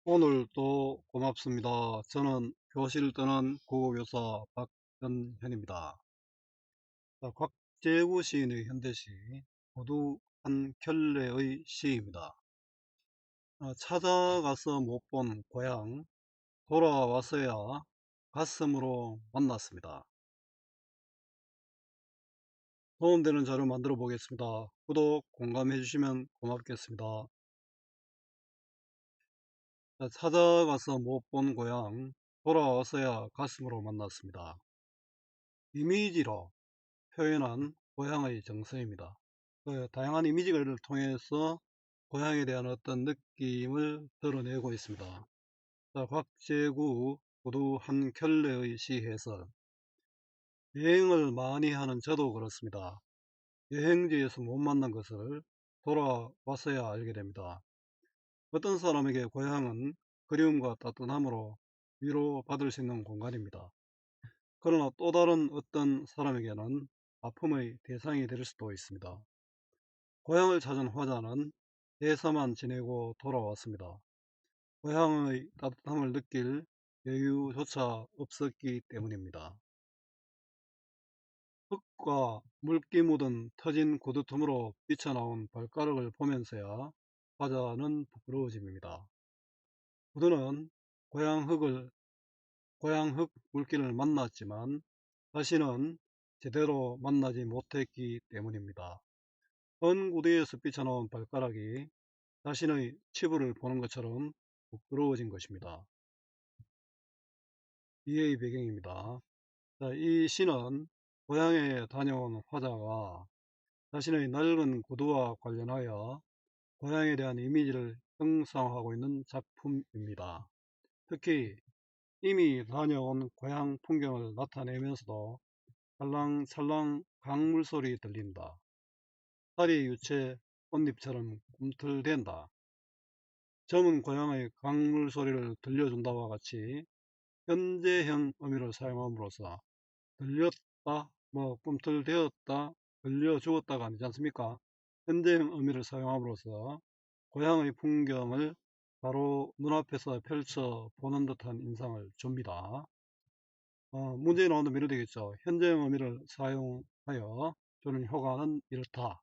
오늘도 고맙습니다. 저는 교실 떠난 국어교사 박전현입니다. 자, 곽재구 시인의 현대시 모두 한 켤레의 시입니다. 찾아가서 못 본 고향, 돌아왔어야 가슴으로 만났습니다. 도움되는 자료 만들어 보겠습니다. 구독, 공감해 주시면 고맙겠습니다. 자, 찾아가서 못 본 고향, 돌아왔어야 가슴으로 만났습니다. 이미지로 표현한 고향의 정서입니다. 다양한 이미지를 통해서 고향에 대한 어떤 느낌을 드러내고 있습니다. 자, 곽재구 모두 한 켤레의 시 해설. 여행을 많이 하는 저도 그렇습니다. 여행지에서 못 만난 것을 돌아왔어야 알게 됩니다. 어떤 사람에게 고향은 그리움과 따뜻함으로 위로받을 수 있는 공간입니다. 그러나 또 다른 어떤 사람에게는 아픔의 대상이 될 수도 있습니다. 고향을 찾은 화자는 대사만 지내고 돌아왔습니다. 고향의 따뜻함을 느낄 여유조차 없었기 때문입니다. 흙과 물기 묻은 터진 구두 틈으로 뛰쳐나온 발가락을 보면서야 화자는 부끄러워집니다. 구두는 고향 흙 물기를 만났지만 다시는 제대로 만나지 못했기 때문입니다. 헌 구두에서 삐쳐나온 발가락이 자신의 치부를 보는 것처럼 부끄러워진 것입니다. 이해의 배경입니다. 자, 이 시는 고향에 다녀온 화자가 자신의 낡은 구두와 관련하여 고향에 대한 이미지를 형성하고 있는 작품입니다. 특히 이미 다녀온 고향 풍경을 나타내면서도 찰랑찰랑 강물소리 들린다. 다리 유채 꽃잎처럼 꿈틀댄다. 젊은 고향의 강물 소리를 들려준다와 같이 현재형 의미를 사용함으로써 들렸다, 꿈틀대었다, 들려주었다가 아니지 않습니까? 현재형 의미를 사용함으로써 고향의 풍경을 바로 눈앞에서 펼쳐 보는 듯한 인상을 줍니다. 문제에 나오는 미로 되겠죠. 현재형 의미를 사용하여 주는 효과는 이렇다.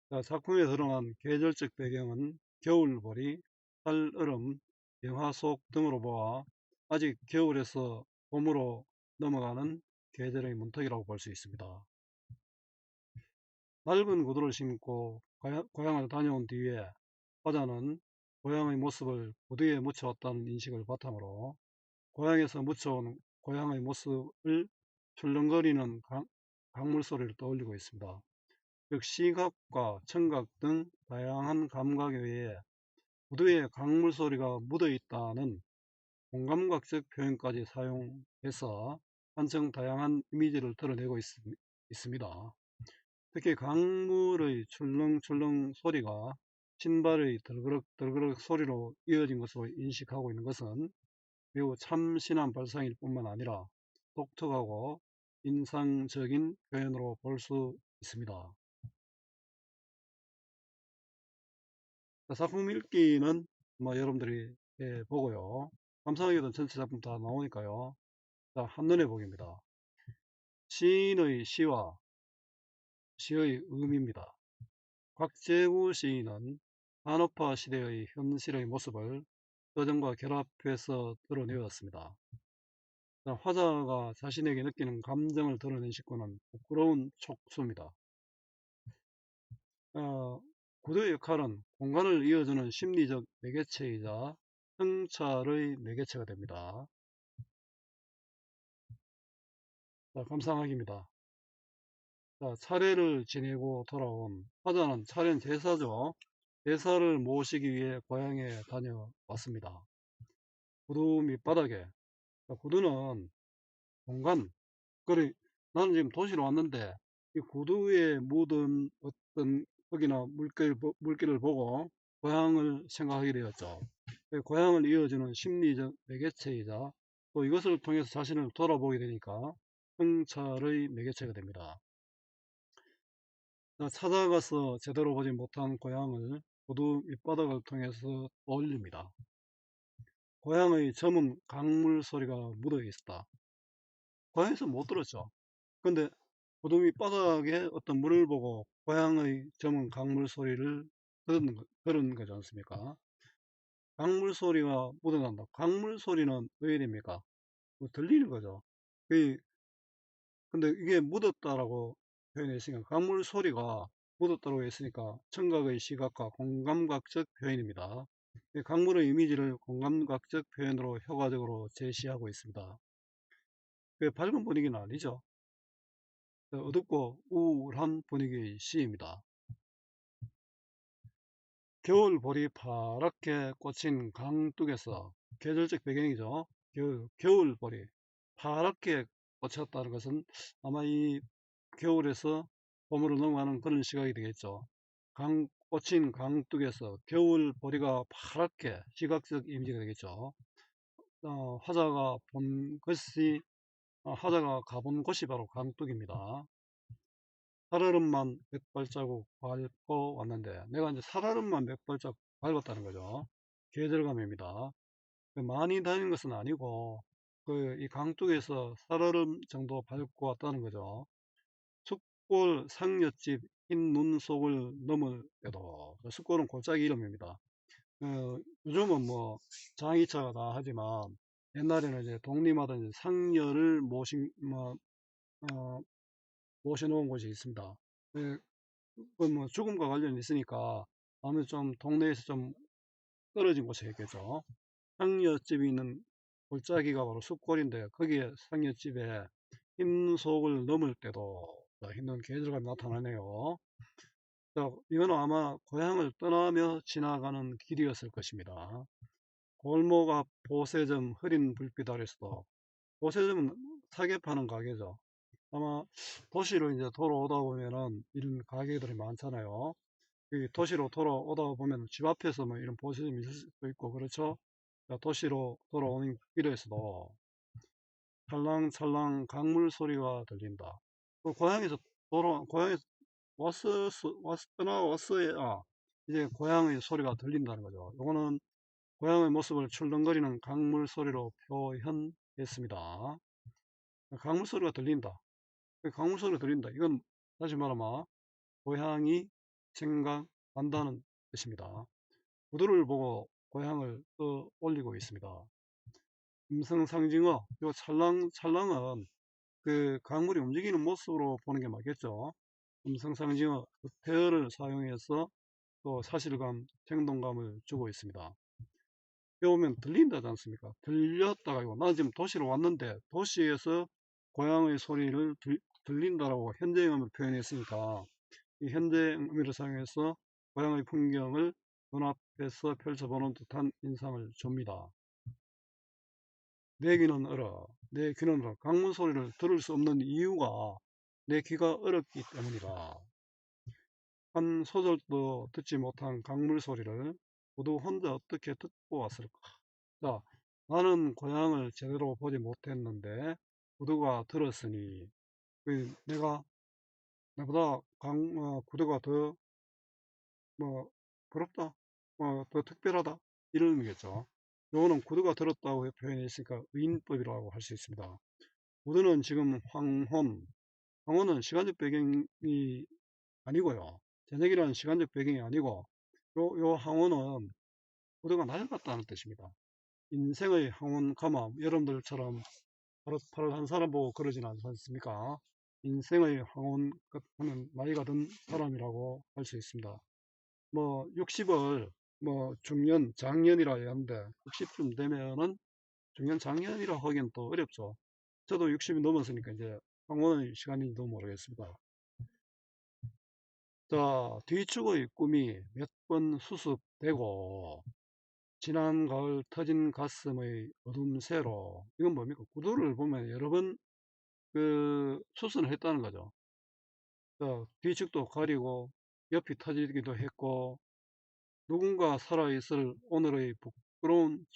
자, 작품에 드러난 계절적 배경은 겨울보리, 살얼음, 영하 속 등으로 보아 아직 겨울에서 봄으로 넘어가는 계절의 문턱이라고 볼 수 있습니다. 낡은 구두를 신고 고향을 다녀온 뒤에 화자는 고향의 모습을 구두에 묻혀왔다는 인식을 바탕으로 고향에서 묻혀온 고향의 모습을 출렁거리는 강물 소리를 떠올리고 있습니다. 즉 시각과 청각 등 다양한 감각에 의해 구두에 강물 소리가 묻어 있다는 공감각적 표현까지 사용해서 한층 다양한 이미지를 드러내고 있습니다. 특히 강물의 출렁출렁 소리가 신발의 덜그럭 소리로 이어진 것으로 인식하고 있는 것은 매우 참신한 발상일 뿐만 아니라 독특하고 인상적인 표현으로 볼 수 있습니다. 작품 읽기는 여러분들이 보고요. 감상하기도 전체 작품 다 나오니까요. 자, 한눈에 보기입니다. 시인의 시와 시의 의미입니다. 곽재구 시인은 한업화 시대의 현실의 모습을 서정과 결합해서 드러내었습니다. 자, 화자가 자신에게 느끼는 감정을 드러낸 식구는 부끄러운 촉수입니다. 구두의 역할은 공간을 이어주는 심리적 매개체이자 성찰의 매개체가 됩니다. 자, 감상하기입니다. 자, 차례를 지내고 돌아온 화자는 차례는 제사죠. 제사를 모시기 위해 고향에 다녀왔습니다. 구두 밑바닥에, 자, 구두는 공간, 그래, 나는 지금 도시로 왔는데 이 구두에 묻은 어떤 흙이나 물기를 보고 고향을 생각하게 되었죠. 고향을 이어주는 심리적 매개체이자 또 이것을 통해서 자신을 돌아보게 되니까 성찰의 매개체가 됩니다. 찾아가서 제대로 보지 못한 고향을 구두 밑바닥을 통해서 떠올립니다. 고향의 저문 강물 소리가 묻어 있었다. 고향에서 못 들었죠. 근데 무덤이 바닥에 어떤 물을 보고 고향의 저문 강물 소리를 들은 거지 않습니까? 강물 소리가 묻어난다. 강물 소리는 왜 이럽니까? 뭐 들리는 거죠. 그- 근데 이게 묻었다라고 표현했으니까 강물 소리가 묻었다고 했으니까 청각의 시각과 공감각적 표현입니다. 이 강물의 이미지를 공감각적 표현으로 효과적으로 제시하고 있습니다. 밝은 분위기는 아니죠. 어둡고 우울한 분위기의 시입니다. 겨울보리 파랗게 꽂힌 강둑에서 계절적 배경이죠. 겨울보리 파랗게 꽂혔다는 것은 아마 이 겨울에서 봄으로 넘어가는 그런 시각이 되겠죠. 꽂힌 강둑에서 겨울보리가 파랗게 시각적 이미지가 되겠죠. 화자가 가본 곳이 바로 강둑입니다. 살얼음만 몇 발자국 밟고 왔는데 내가 이제 살얼음만 몇 발자국 밟았다는 거죠. 계절감입니다. 많이 다닌 것은 아니고 이 강둑에서 살얼음 정도 밟고 왔다는 거죠. 숙골 상여집 흰 눈 속을 넘을 때도, 숙골은 골짜기 이름입니다. 요즘은 뭐 장이차가 다 하지만 옛날에는 이제 독립하다 이제 상여를 모셔놓은 곳이 있습니다. 예, 뭐 죽음과 관련이 있으니까 아무래도 좀 동네에서 좀 떨어진 곳이겠죠. 상여집이 있는 골짜기가 바로 숲골인데 거기에 상여집에 흰 속을 넘을 때도 흰눈 계절감이 나타나네요. 자, 이거는 아마 고향을 떠나며 지나가는 길이었을 것입니다. 골목 앞 보세점 흐린 불빛 아래서도, 보세점은 사계 파는 가게죠. 아마 도시로 이제 돌아오다 보면은 이런 가게들이 많잖아요. 이 도시로 돌아오다 보면 집 앞에서 뭐 이런 보시점이 있을 수도 있고 그렇죠. 도시로 돌아오는 길에서도 찰랑찰랑 강물 소리가 들린다. 고향에서 떠나왔어야 이제 고향의 소리가 들린다는 거죠. 이거는 고향의 모습을 출렁거리는 강물 소리로 표현했습니다. 강물 소리가 들린다. 강물 소리가 들린다. 이건 다시 말하면 고향이 생각난다는 뜻입니다. 구두를 보고 고향을 떠올리고 있습니다. 음성상징어, 요 찰랑찰랑은 그 강물이 움직이는 모습으로 보는 게 맞겠죠. 음성상징어, 태어를 사용해서 또 사실감, 생동감을 주고 있습니다. 여기 보면 들린다지 않습니까? 들렸다가 이거 나는 지금 도시로 왔는데 도시에서 고향의 소리를 들린다라고 현재음을 표현했으니까 이 현재음을 사용해서 고향의 풍경을 눈앞에서 펼쳐보는 듯한 인상을 줍니다. 내 귀는 얼어, 내 귀는 얼어. 강문 소리를 들을 수 없는 이유가 내 귀가 얼었기 때문이다. 한 소절도 듣지 못한 강물 소리를 모두 혼자 어떻게 듣고 왔을까? 자, 나는 고향을 제대로 보지 못했는데 구두가 들었으니 내가 나보다 구두가 더 뭐 부럽다, 더 특별하다 이런 의미겠죠. 요거는 구두가 들었다고 표현했으니까 의인법이라고 할 수 있습니다. 구두는 지금 황혼은 시간적 배경이 아니고요. 저녁이라는 시간적 배경이 아니고 요 황혼은 구두가 낡았다는 뜻입니다. 인생의 황혼 가마 여러분들처럼 바로 한 사람 보고 그러지는 않습니까? 인생의 황혼 하면 나이가 든 사람이라고 할 수 있습니다. 뭐 60을 뭐 중년 장년이라 하는데 60쯤 되면은 중년 장년이라 하기엔 또 어렵죠. 저도 60이 넘었으니까 이제 황혼의 시간인지도 모르겠습니다. 자, 뒤축의 꿈이 몇 번 수습되고 지난 가을 터진 가슴의 어둠새로, 이건 뭡니까? 구두를 보면 여러 번 수선을 했다는 거죠. 자, 뒤축도 가리고 옆이 터지기도 했고 누군가 살아있을 오늘의 부끄러운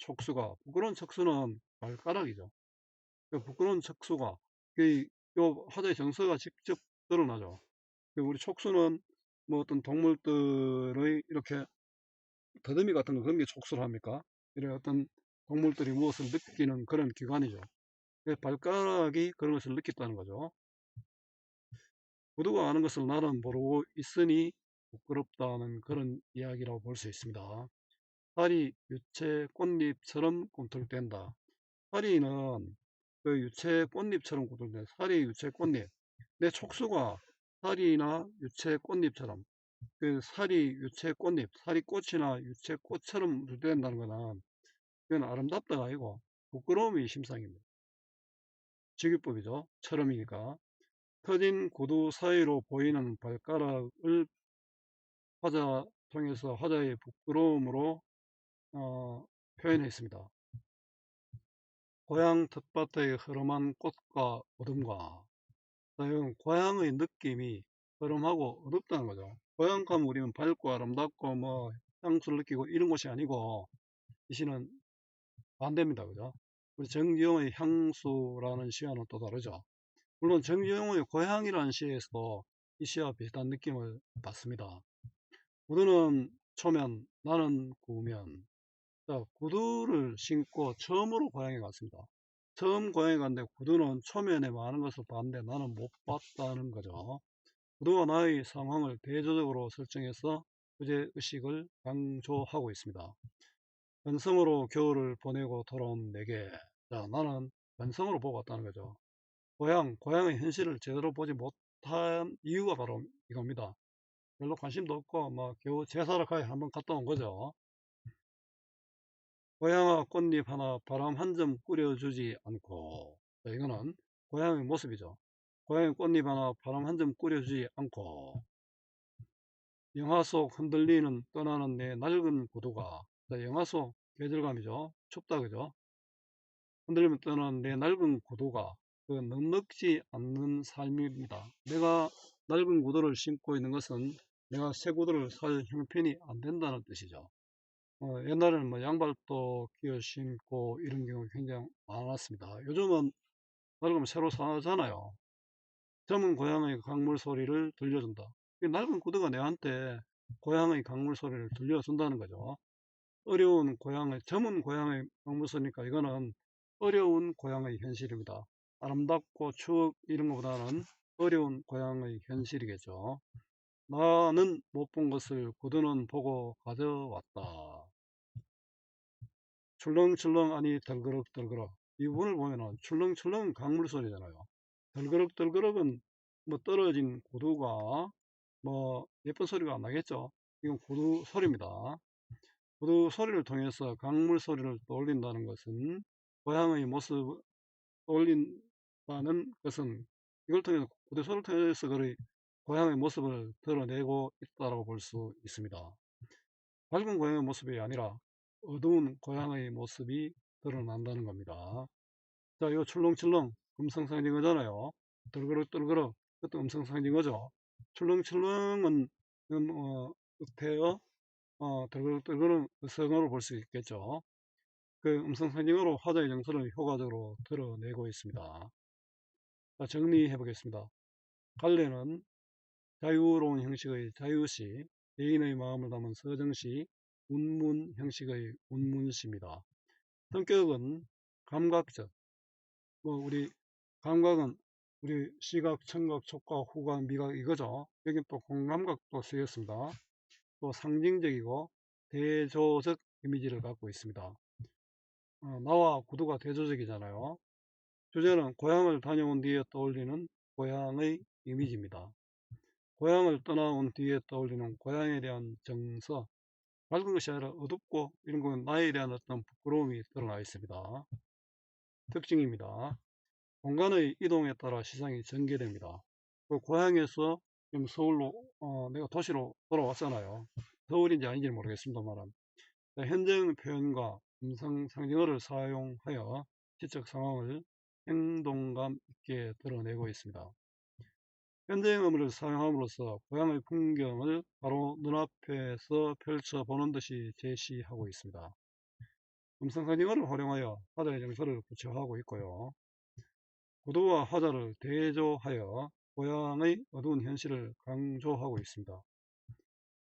척수는 발가락이죠. 그 부끄러운 척수가 요 하자의 정서가 직접 드러나죠. 우리 촉수는 뭐 어떤 동물들의 이렇게 더듬이 같은 거 그런 게 촉수를 합니까? 이런 어떤 동물들이 무엇을 느끼는 그런 기관이죠. 발가락이 그런 것을 느꼈다는 거죠. 구두가 아는 것을 나는 모르고 있으니 부끄럽다는 그런 이야기라고 볼 수 있습니다. 살이 유채 꽃잎처럼 꿈틀댄다. 살이는 그 유채 꽃잎처럼 꿈틀댄다. 살이 유채 꽃잎. 내 촉수가 살이나 유채 꽃잎처럼, 그 살이 유채 꽃잎, 살이 꽃이나 유채 꽃처럼 꿈틀댄다는 거는 그건 아름답다가 아니고 부끄러움이 심상입니다. 직유법이죠. 처럼이니까. 터진 구두 사이로 보이는 발가락을 화자 통해서 화자의 부끄러움으로 표현했습니다. 고향 텃밭의 흐름한 꽃과 어둠과, 이건 고향의 느낌이 흐름하고 어둡다는 거죠. 고향 가면 우리는 밝고 아름답고 뭐 향수를 느끼고 이런 곳이 아니고, 이 시는 반대입니다. 그죠? 우리 정지용의 향수라는 시와는 또 다르죠. 물론 정지용의 고향이라는 시에서도 이 시와 비슷한 느낌을 받습니다. 구두는 초면, 나는 구면. 자, 구두를 신고 처음으로 고향에 갔습니다. 처음 고향에 갔는데 구두는 초면에 많은 것을 봤는데 나는 못 봤다는 거죠. 구두와 나의 상황을 대조적으로 설정해서 부재 의식을 강조하고 있습니다. 변성으로 겨울을 보내고 돌아온 내게, 자, 나는 변성으로 보고 왔다는 거죠. 고향의 현실을 제대로 보지 못한 이유가 바로 이겁니다. 별로 관심도 없고 뭐 겨우 제사를 가야 한번 갔다 온 거죠. 고향아 꽃잎 하나 바람 한 점 꾸려주지 않고, 자, 이거는 고향의 모습이죠. 고향의 꽃잎 하나 바람 한 점 꾸려주지 않고, 영하 속 흔들리는 떠나는 내 낡은 구두가, 자, 영하 속 계절감이죠. 춥다 그죠. 흔들리면 떠나는 내 낡은 구두가 그 넉넉지 않는 삶입니다. 내가 낡은 구두를 신고 있는 것은 내가 새 구두를 살 형편이 안 된다는 뜻이죠. 옛날에는 뭐 양발도 끼어 신고 이런 경우가 굉장히 많았습니다. 요즘은 낡으면 새로 사잖아요. 젊은 고향의 강물 소리를 들려준다. 이 낡은 구두가 내한테 고향의 강물 소리를 들려준다는 거죠. 젊은 고향의 강물 소리니까 이거는 어려운 고향의 현실입니다. 아름답고 추억 이런 것보다는 어려운 고향의 현실이겠죠. 나는 못 본 것을 구두는 보고 가져왔다. 출렁출렁 아니 덜그럭덜그럭. 이 부분을 보면은 출렁출렁은 강물 소리잖아요. 덜그럭덜그럭은 뭐 떨어진 구두가 뭐 예쁜 소리가 안 나겠죠. 이건 구두 소리입니다. 구두 소리를 통해서 강물 소리를 떠올린다는 것은 고향의 모습 떠올린다는 것은 이걸 통해서 구두 소리를 통해서 그 고향의 모습을 드러내고 있다고 볼 수 있습니다. 밝은 고향의 모습이 아니라 어두운 고향의 모습이 드러난다는 겁니다. 자, 이거 출렁출렁 음성상징어잖아요. 덜그럭덜그럭 그것도 음성상징어죠. 출렁출렁은 읍태어, 덜그럭덜그럭 성어로 볼 수 있겠죠. 그 음성상징어로 화자의 정서를 효과적으로 드러내고 있습니다. 자, 정리해 보겠습니다. 갈래는 자유로운 형식의 자유시, 개인의 마음을 담은 서정시, 운문 형식의 운문시입니다. 성격은 감각적, 우리 감각은 우리 시각, 청각, 촉각, 후각, 미각 이거죠. 여기 또 공감각도 쓰였습니다. 또 상징적이고 대조적 이미지를 갖고 있습니다. 나와 구두가 대조적이잖아요. 주제는 고향을 다녀온 뒤에 떠올리는 고향의 이미지입니다. 고향을 떠나온 뒤에 떠올리는 고향에 대한 정서, 밝은 것이 아니라 어둡고 이런 건 나에 대한 어떤 부끄러움이 드러나 있습니다. 특징입니다. 공간의 이동에 따라 시장이 전개됩니다. 그 고향에서 지금 서울로, 내가 도시로 돌아왔잖아요. 서울인지 아닌지 모르겠습니다만, 현장 표현과 음성 상징어를 사용하여 지적 상황을 행동감 있게 드러내고 있습니다. 현대음을 사용함으로써 고향의 풍경을 바로 눈앞에서 펼쳐보는 듯이 제시하고 있습니다. 음성상징어를 활용하여 화자의 정서를 구체화하고 있고요. 구두와 화자를 대조하여 고향의 어두운 현실을 강조하고 있습니다.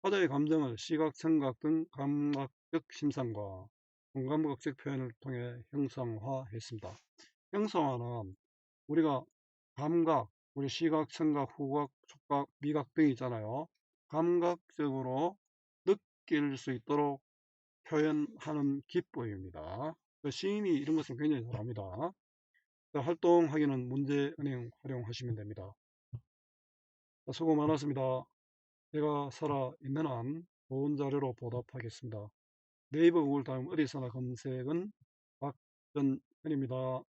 화자의 감정을 시각, 청각 등 감각적 심상과 공감각적 표현을 통해 형상화했습니다. 형상화는 우리가 감각, 우리 시각, 청각, 후각, 촉각, 미각 등이 있잖아요. 감각적으로 느낄 수 있도록 표현하는 기법입니다. 시인이 이런 것을 굉장히 잘합니다. 활동하기는 문제은행 활용하시면 됩니다. 수고 많았습니다. 제가 살아있는 한 좋은 자료로 보답하겠습니다. 네이버, 구글 다음 어디서나 검색은 박전현입니다.